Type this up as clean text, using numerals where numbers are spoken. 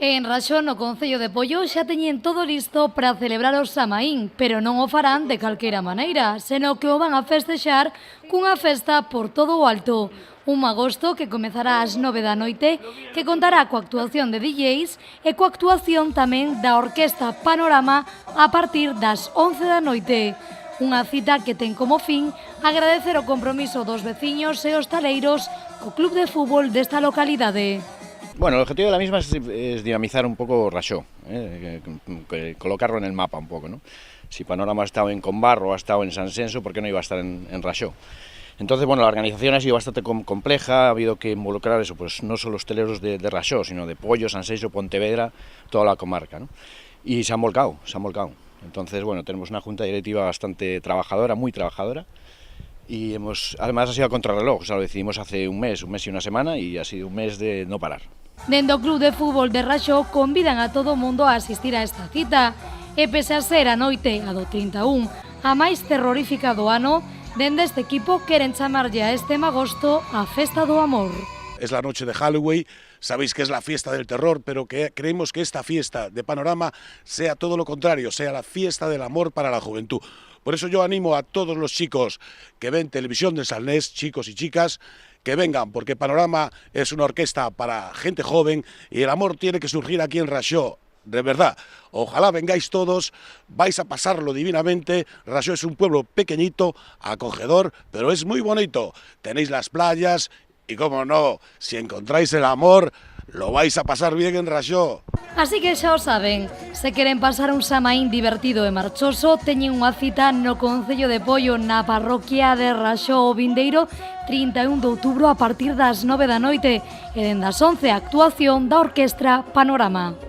En Raxó, no Concello de Pollo, xa teñen todo listo para celebrar o Samaín, pero non o farán de calquera maneira, senón que o van a festexar cunha festa por todo o alto. Un agosto que comezará ás 9 da noite, que contará coa actuación de DJs e coa actuación tamén da Orquesta Panorama a partir das 11 da noite. Unha cita que ten como fin agradecer o compromiso dos veciños e hostaleiros co club de fútbol desta localidade. Bueno, el objetivo de la misma es dinamizar un poco Raxó, colocarlo en el mapa un poco, ¿no? Si Panorama ha estado en Combarro o ha estado en San Senso, ¿por qué no iba a estar en Raxó? Entonces, bueno, la organización ha sido bastante compleja, ha habido que involucrar eso, pues no solo hosteleros de Raxó, sino de Pollo, San Senso, Pontevedra, toda la comarca, ¿no? Y se han volcado. Entonces, bueno, tenemos una junta directiva bastante trabajadora, muy trabajadora, y además ha sido a contrarreloj, o sea, lo decidimos hace un mes y una semana, y ha sido un mes de no parar. Dende o Club de Fútbol de Raxó convidan a todo o mundo a asistir a esta cita, e pese a ser a noite a do 31, a máis terrorífica do ano, dende este equipo queren chamarlle a este magosto a Festa do Amor. Es la noche de Halloween, sabéis que es la fiesta del terror, pero que creemos que esta fiesta de Panorama sea todo lo contrario, sea la fiesta del amor para la juventud. Por eso yo animo a todos los chicos que ven televisión de Salnés, chicos y chicas, que vengan, porque Panorama es una orquesta para gente joven y el amor tiene que surgir aquí en Raxó. De verdad, ojalá vengáis todos, vais a pasarlo divinamente. Raxó es un pueblo pequeñito, acogedor, pero es muy bonito. Tenéis las playas y, cómo no, si encontráis el amor, lo vais a pasar bien en Raxó. Así que xa o saben, se queren pasar un Samaín divertido e marchoso, teñen unha cita no Concello de Pollo na parroquia de Raxó o vindeiro 31 de outubro a partir das 9 da noite e dende as 11 a actuación da Orquestra Panorama.